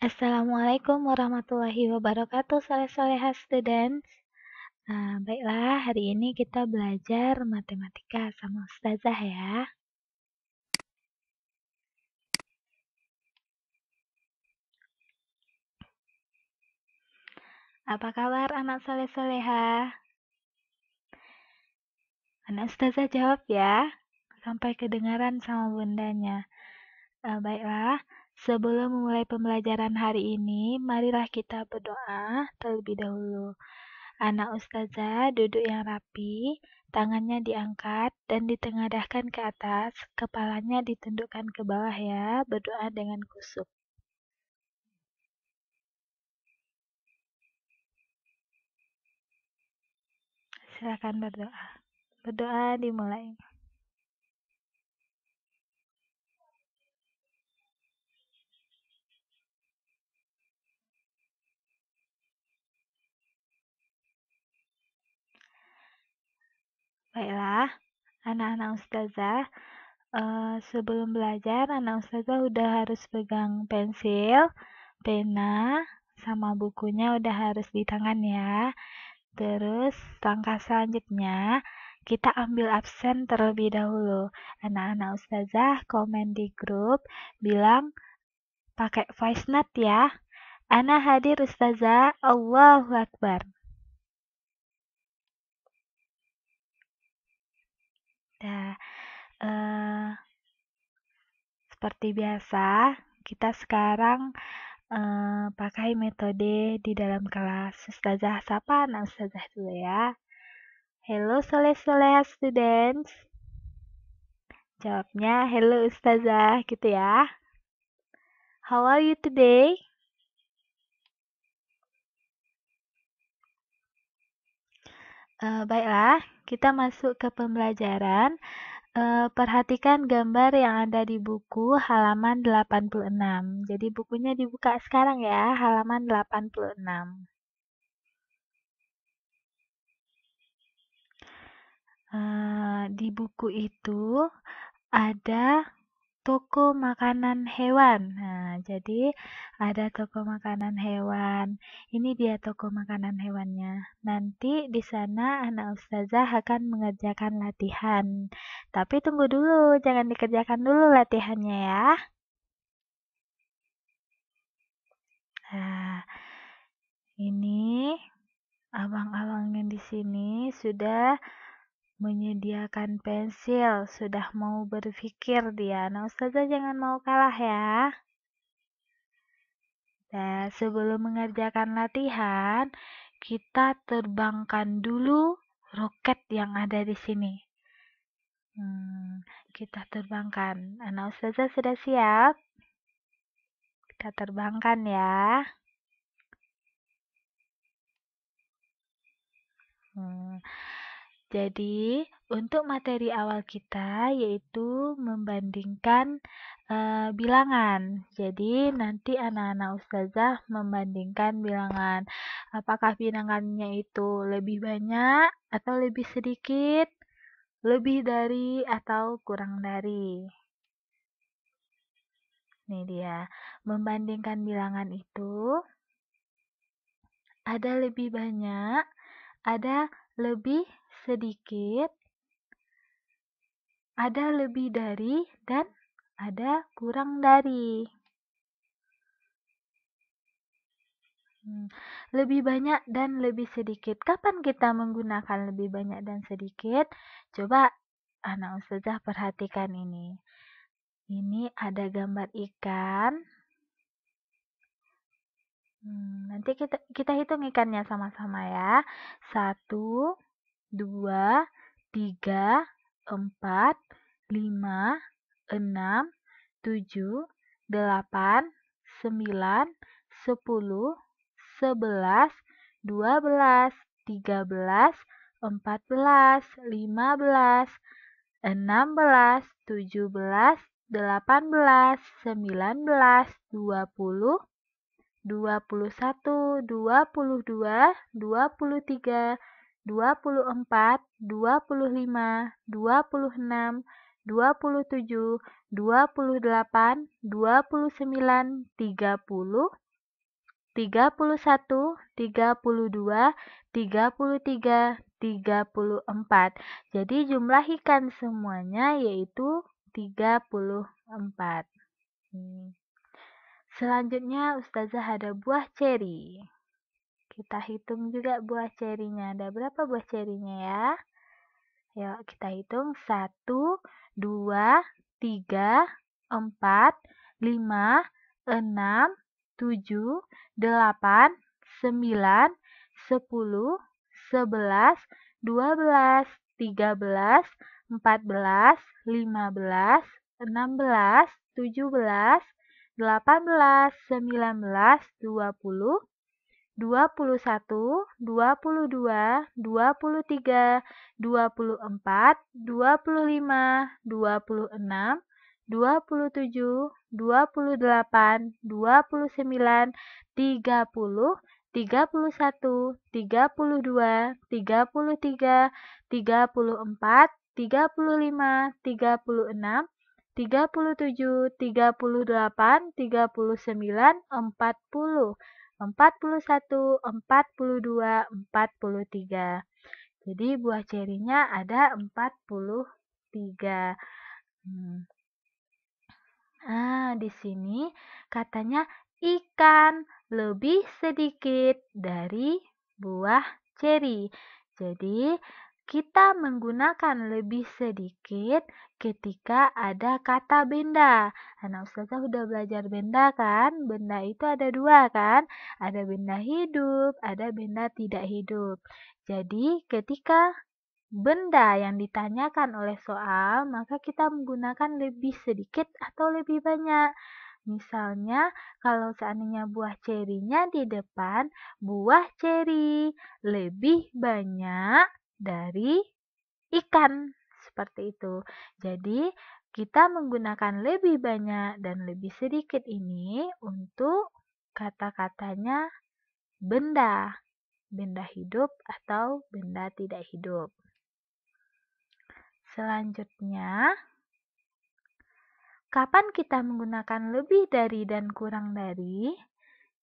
Assalamualaikum warahmatullahi wabarakatuh, soleh-solehah students. Baiklah, hari ini kita belajar matematika sama Ustazah ya. Apa kabar anak soleh-solehah? Anak Ustazah jawab ya, sampai kedengaran sama bundanya. Baiklah, sebelum memulai pembelajaran hari ini, marilah kita berdoa terlebih dahulu. Anak Ustazah duduk yang rapi, tangannya diangkat dan ditengadahkan ke atas, kepalanya ditundukkan ke bawah ya, berdoa dengan khusyuk. Silakan berdoa. Berdoa dimulai. Baiklah, anak-anak Ustazah, sebelum belajar, anak Ustazah udah harus pegang pensil, pena, sama bukunya udah harus di tangan ya. Terus, langkah selanjutnya, kita ambil absen terlebih dahulu. Anak-anak Ustazah komen di grup, bilang pakai voice note ya. Ana hadir Ustazah, Allahu Akbar. Nah, seperti biasa, kita sekarang pakai metode di dalam kelas. Ustazah sapa anak Ustazah dulu ya. Hello soleh-soleh students. Jawabnya hello Ustazah gitu ya. How are you today? Baiklah, kita masuk ke pembelajaran. Perhatikan gambar yang ada di buku halaman 86. Jadi bukunya dibuka sekarang ya, halaman 86. Di buku itu ada toko makanan hewan. Nah, jadi ada toko makanan hewan. Ini dia toko makanan hewannya. Nanti di sana anak Ustazah akan mengerjakan latihan. Tapi tunggu dulu, jangan dikerjakan dulu latihannya ya. Nah, ini abang-abang yang di sini sudah menyediakan pensil, sudah mau berpikir dia. Nah, Ustazah jangan mau kalah ya. Nah, sebelum mengerjakan latihan, kita terbangkan dulu roket yang ada di sini. Kita terbangkan. Anak Ustazah sudah siap? Kita terbangkan ya. Jadi, untuk materi awal kita yaitu membandingkan bilangan. Jadi, nanti anak-anak Ustazah membandingkan bilangan. Apakah bilangannya itu lebih banyak atau lebih sedikit, lebih dari atau kurang dari. Ini dia, membandingkan bilangan itu ada lebih banyak, ada lebih sedikit, ada lebih dari, dan ada kurang dari. Lebih banyak dan lebih sedikit. Kapan kita menggunakan lebih banyak dan sedikit? Coba anak Ustazah perhatikan ini. Ini ada gambar ikan. Nanti kita hitung ikannya sama-sama ya. 1, 2, 3, 4, 5, 6, 7, 8, 9, 10, 11, 12, 13, 14, 15, 16, 17, 18, 19, 20, 21, 22, 23, 24, 25, 26, 27, 28, 29, 30, 31, 32, 33, 34. Jadi jumlahikan semuanya yaitu 34. Selanjutnya Ustazah ada buah ceri. Kita hitung juga buah cerinya. Ada berapa buah cerinya ya? Yuk kita hitung 1, 2, 3, 4, 5, 6, 7, 8, 9, 10, 11, 12, 13, 14, 15, 16, 17, 18, 19, 20, 21, 22, 23, 24, 25, 26, 27, 28, 29, 30, 31, 32, 33, 34, 35, 36, 37, 38, 39, 40. 41, 42, 43. Jadi buah cerinya ada 43. Nah, di sini katanya ikan lebih sedikit dari buah ceri. Jadi, kita menggunakan lebih sedikit ketika ada kata benda. Anak Ustazah udah belajar benda kan? Benda itu ada dua kan? Ada benda hidup, ada benda tidak hidup. Jadi, ketika benda yang ditanyakan oleh soal, maka kita menggunakan lebih sedikit atau lebih banyak. Misalnya, kalau seandainya buah cerinya di depan, buah ceri lebih banyak dari ikan. Seperti itu. Jadi, kita menggunakan lebih banyak dan lebih sedikit ini untuk kata-katanya benda. Benda hidup atau benda tidak hidup. Selanjutnya, kapan kita menggunakan lebih dari dan kurang dari?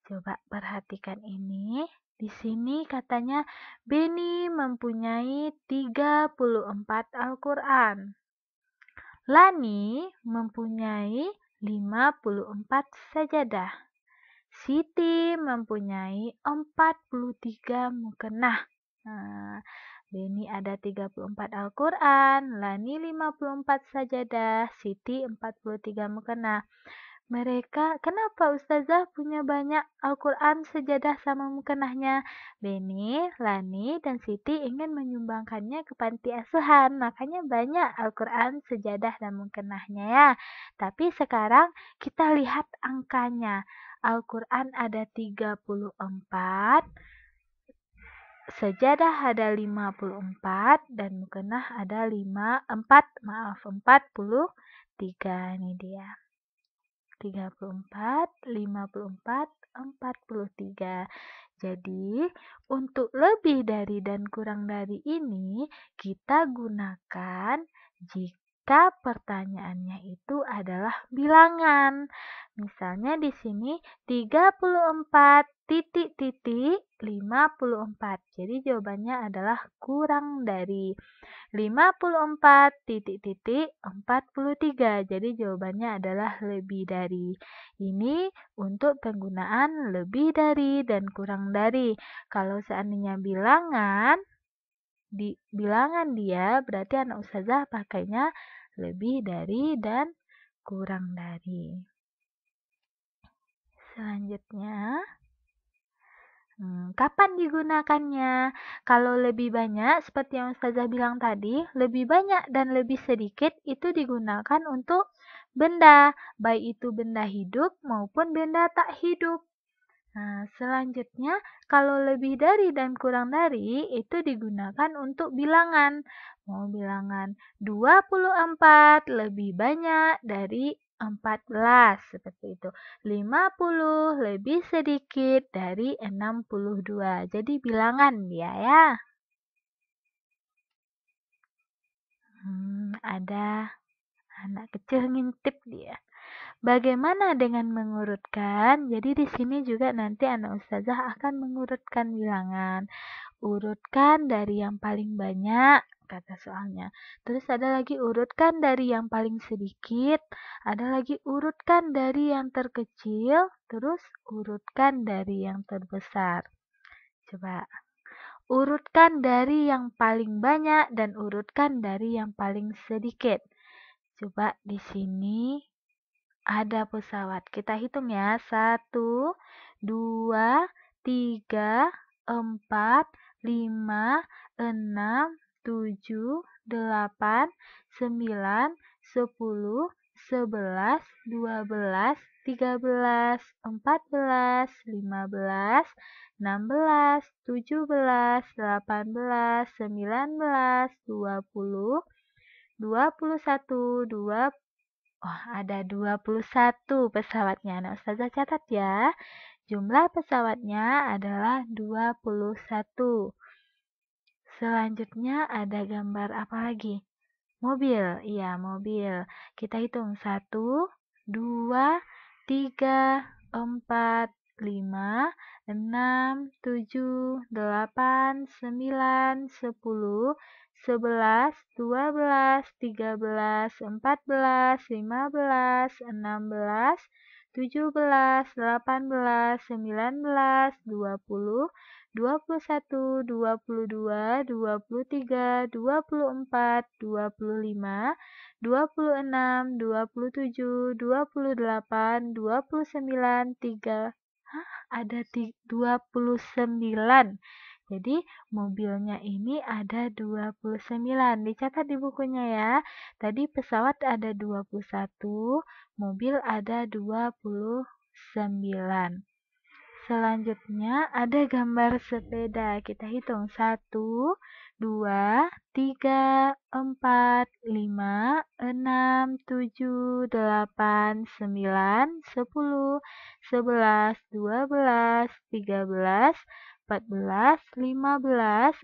Coba perhatikan ini. Di sini katanya Beni mempunyai 34 Al-Quran. Lani mempunyai 54 sajadah. Siti mempunyai 43 mukena. Nah, Beni ada 34 Al-Quran, Lani 54 sajadah, Siti 43 mukena. Mereka, kenapa Ustazah punya banyak Al-Quran, sajadah sama mukenahnya? Beni, Lani, dan Siti ingin menyumbangkannya ke panti asuhan. Makanya banyak Al-Quran, sajadah, dan mukenahnya ya. Tapi sekarang kita lihat angkanya. Al-Quran ada 34, sajadah ada 54 dan mukenah ada 43. Ini dia. 34, 54, 43. Jadi, untuk lebih dari dan kurang dari ini kita gunakan jika pertanyaannya itu adalah bilangan. Misalnya di sini 34 titik 54. Jadi jawabannya adalah kurang dari 54 titik 43. Jadi jawabannya adalah lebih dari. Ini untuk penggunaan lebih dari dan kurang dari. Kalau seandainya bilangan, di bilangan dia berarti anak Ustazah pakainya lebih dari dan kurang dari. Selanjutnya, kapan digunakannya? Kalau lebih banyak, seperti yang Ustazah bilang tadi, lebih banyak dan lebih sedikit itu digunakan untuk benda, baik itu benda hidup maupun benda tak hidup. Nah, selanjutnya, kalau lebih dari dan kurang dari, itu digunakan untuk bilangan. Mau bilangan 24 lebih banyak dari 14, seperti itu. 50 lebih sedikit dari 62. Jadi bilangan dia ya. Ada anak kecil ngintip dia. Bagaimana dengan mengurutkan? Jadi di sini juga nanti anak ustazah akan mengurutkan bilangan. Urutkan dari yang paling banyak, kata soalnya. Terus ada lagi urutkan dari yang paling sedikit, ada lagi urutkan dari yang terkecil, terus urutkan dari yang terbesar. Coba urutkan dari yang paling banyak dan urutkan dari yang paling sedikit. Coba di sini ada pesawat. Kita hitung ya. 1, 2, 3, 4, 5, 6, 7, 8, 9, 10, 11, 12, 13, 14, 15, 16, 17, 18, 19, 20, 21, 20. Oh, ada 21 pesawatnya. Nah, ustazah catat ya. Jumlah pesawatnya adalah 21. Selanjutnya ada gambar apa lagi? Mobil. Iya, mobil. Kita hitung. 1, 2, 3, 4, 5, 6, 7, 8, 9, 10, 11, 12, 13, 14, 15, 16, 17, 18, 19, 20, 21, 22, 23, 24, 25, 26, 27, 28, 29, 3. Hah, ada 29. Jadi mobilnya ini ada 29. Dicatat di bukunya ya. Tadi pesawat ada 21, mobil ada 29. Selanjutnya ada gambar sepeda. Kita hitung. 1, 2, 3, 4, 5, 6, 7, 8, 9, 10, 11, 12, 13, 14, 15.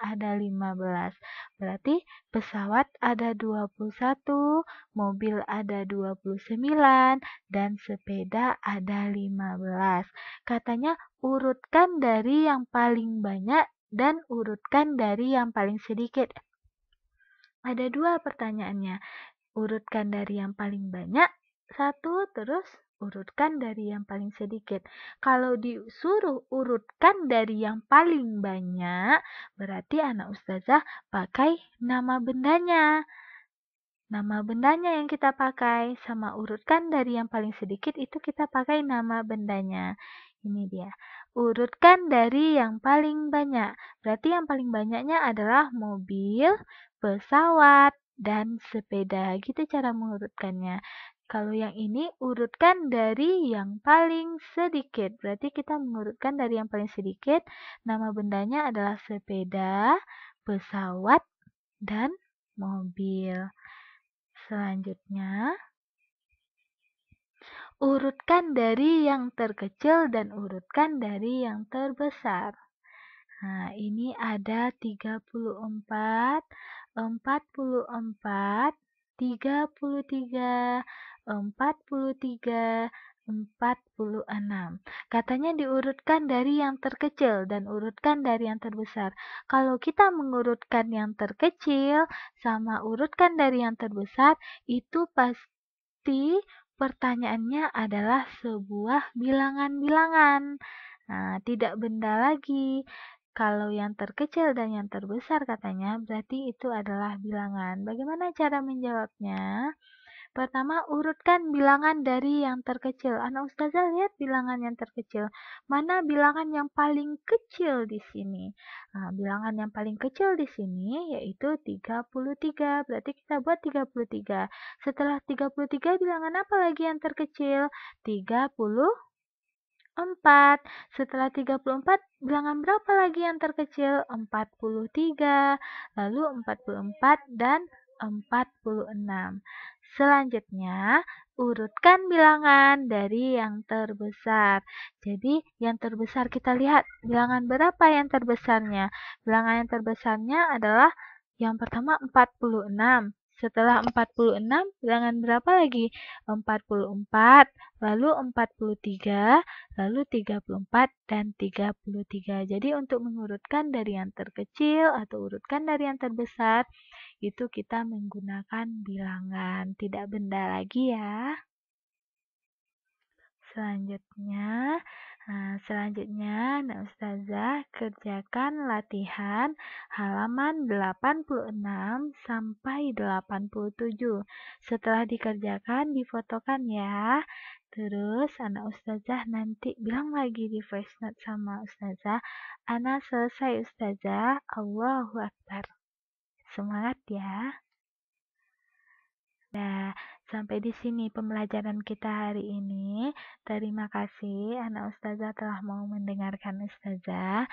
Ada 15. Berarti pesawat ada 21, mobil ada 29, dan sepeda ada 15. Katanya urutkan dari yang paling banyak dan urutkan dari yang paling sedikit. Ada 2 pertanyaannya. Urutkan dari yang paling banyak, 1, terus urutkan dari yang paling sedikit. Kalau disuruh urutkan dari yang paling banyak, berarti anak ustazah pakai nama bendanya. Nama bendanya yang kita pakai, sama urutkan dari yang paling sedikit itu kita pakai nama bendanya. Ini dia. Urutkan dari yang paling banyak. Berarti yang paling banyaknya adalah mobil, pesawat, dan sepeda. Gitu cara mengurutkannya. Kalau yang ini urutkan dari yang paling sedikit. Berarti kita mengurutkan dari yang paling sedikit. Nama bendanya adalah sepeda, pesawat, dan mobil. Selanjutnya, urutkan dari yang terkecil dan urutkan dari yang terbesar. Nah, ini ada 34, 44, 33, 43, 46. Katanya diurutkan dari yang terkecil dan urutkan dari yang terbesar. Kalau kita mengurutkan yang terkecil sama urutkan dari yang terbesar, itu pasti pertanyaannya adalah sebuah bilangan-bilangan. Nah, tidak benda lagi. Kalau yang terkecil dan yang terbesar katanya, berarti itu adalah bilangan. Bagaimana cara menjawabnya? Pertama, urutkan bilangan dari yang terkecil. Anak ustazah lihat bilangan yang terkecil. Mana bilangan yang paling kecil di sini? Nah, bilangan yang paling kecil di sini yaitu 33. Berarti kita buat 33. Setelah 33, bilangan apa lagi yang terkecil? 34. Setelah 34, bilangan berapa lagi yang terkecil? 43. Lalu 44 dan 46. Selanjutnya, urutkan bilangan dari yang terbesar. Jadi, yang terbesar kita lihat bilangan berapa yang terbesarnya. Bilangan yang terbesarnya adalah yang pertama 46. Setelah 46, bilangan berapa lagi? 44, lalu 43, lalu 34, dan 33. Jadi untuk mengurutkan dari yang terkecil atau urutkan dari yang terbesar, itu kita menggunakan bilangan, tidak benda lagi ya. Selanjutnya, Ustazah kerjakan latihan halaman 86 sampai 87. Setelah dikerjakan, difotokan ya. Terus anak Ustazah nanti bilang lagi di voice note sama Ustazah, "Ana selesai Ustazah, Allahu Akbar." Semangat ya. Nah, sampai di sini pembelajaran kita hari ini. Terima kasih anak Ustazah telah mau mendengarkan Ustazah.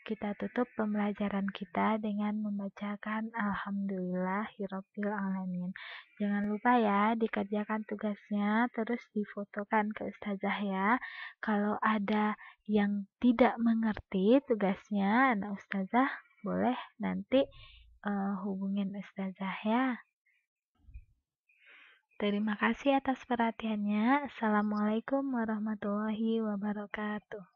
Kita tutup pembelajaran kita dengan membacakan Alhamdulillahirabbil alamin. Jangan lupa ya dikerjakan tugasnya, terus difotokan ke Ustazah ya. Kalau ada yang tidak mengerti tugasnya, anak Ustazah boleh nanti hubungin Ustazah ya. Terima kasih atas perhatiannya. Assalamualaikum warahmatullahi wabarakatuh.